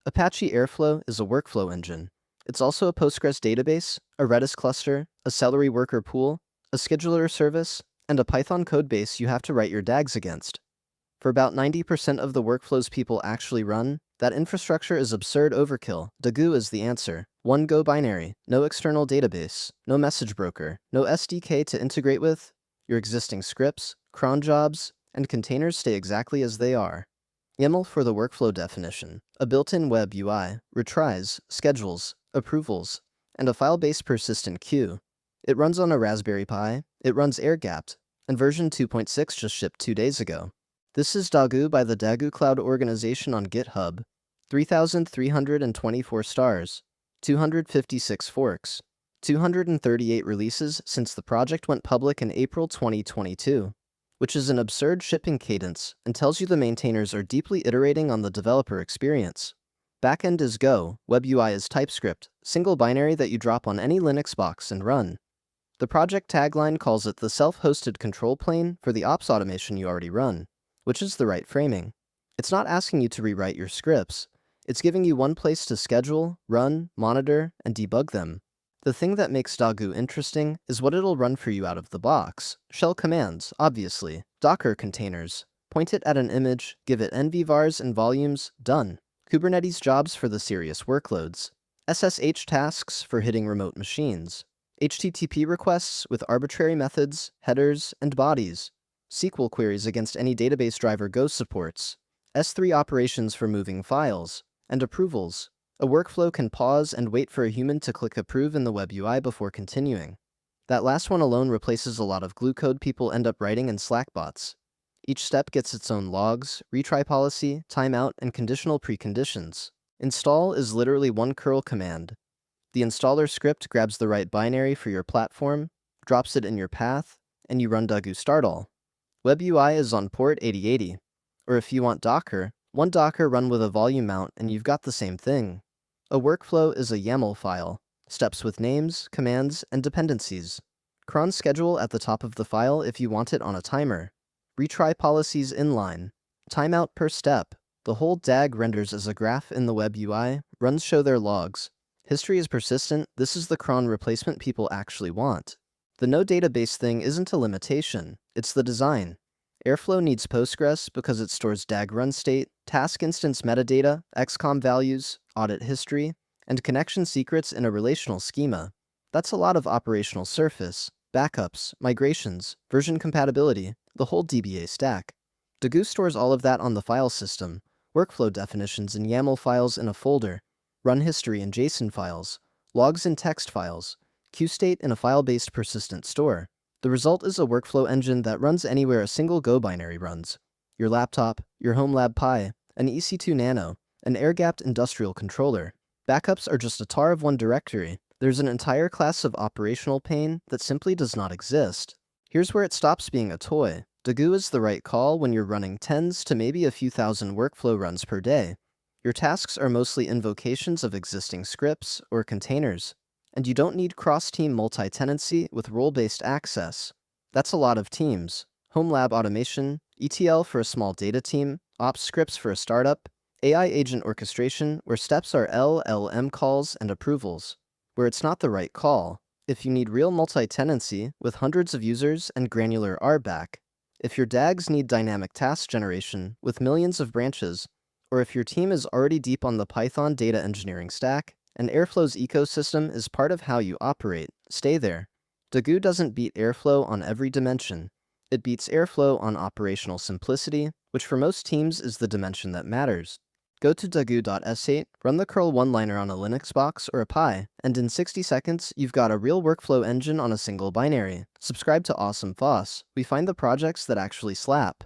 Apache Airflow is a workflow engine. It's also a Postgres database, a Redis cluster, a Celery worker pool, a scheduler service, and a Python codebase you have to write your DAGs against. For about 90% of the workflows people actually run, that infrastructure is absurd overkill. Dagu is the answer. One Go binary, no external database, no message broker, no SDK to integrate with. Your existing scripts, cron jobs, and containers stay exactly as they are. YAML for the workflow definition, a built-in web UI, retries, schedules, approvals, and a file-based persistent queue. It runs on a Raspberry Pi, it runs air-gapped, and version 2.6 just shipped 2 days ago. This is Dagu by the Dagu Cloud Organization on GitHub. 3,324 stars, 256 forks, 238 releases since the project went public in April 2022, which is an absurd shipping cadence and tells you the maintainers are deeply iterating on the developer experience. Backend is Go, WebUI is TypeScript, single binary that you drop on any Linux box and run. The project tagline calls it the self-hosted control plane for the ops automation you already run, which is the right framing. It's not asking you to rewrite your scripts. It's giving you one place to schedule, run, monitor, and debug them. The thing that makes Dagu interesting is what it'll run for you out of the box. Shell commands, obviously. Docker containers. Point it at an image, give it env-vars and volumes, done. Kubernetes jobs for the serious workloads. SSH tasks for hitting remote machines. HTTP requests with arbitrary methods, headers, and bodies. SQL queries against any database driver Go supports. S3 operations for moving files. And approvals. A workflow can pause and wait for a human to click approve in the web UI before continuing. That last one alone replaces a lot of glue code people end up writing in Slack bots. Each step gets its own logs, retry policy, timeout, and conditional preconditions. Install is literally one curl command. The installer script grabs the right binary for your platform, drops it in your path, and you run Dagu start all. Web UI is on port 8080. Or if you want Docker, one Docker run with a volume mount and you've got the same thing. A workflow is a YAML file, steps with names, commands, and dependencies. Cron schedule at the top of the file if you want it on a timer. Retry policies inline. Timeout per step. The whole DAG renders as a graph in the web UI, runs show their logs. History is persistent, this is the cron replacement people actually want. The no database thing isn't a limitation, it's the design. Airflow needs Postgres because it stores DAG run state, task instance metadata, XCOM values, audit history, and connection secrets in a relational schema. That's a lot of operational surface, backups, migrations, version compatibility, the whole DBA stack. Dagu stores all of that on the file system, workflow definitions in YAML files in a folder, run history in JSON files, logs in text files, QState in a file-based persistent store. The result is a workflow engine that runs anywhere a single Go binary runs. Your laptop, your home lab Pi, an EC2 Nano, an air-gapped industrial controller. Backups are just a tar of one directory. There's an entire class of operational pain that simply does not exist. Here's where it stops being a toy. Dagu is the right call when you're running tens to maybe a few thousand workflow runs per day. Your tasks are mostly invocations of existing scripts or containers. And you don't need cross-team multi-tenancy with role-based access. That's a lot of teams. Home lab automation, ETL for a small data team, ops scripts for a startup, AI agent orchestration where steps are LLM calls and approvals. Where it's not the right call, if you need real multi-tenancy with hundreds of users and granular RBAC, if your DAGs need dynamic task generation with millions of branches, or if your team is already deep on the Python data engineering stack, and Airflow's ecosystem is part of how you operate, stay there. Dagu doesn't beat Airflow on every dimension. It beats Airflow on operational simplicity, which for most teams is the dimension that matters. Go to dagu.s8, run the curl one-liner on a Linux box or a Pi, and in 60 seconds, you've got a real workflow engine on a single binary. Subscribe to Awesome FOSS. We find the projects that actually slap.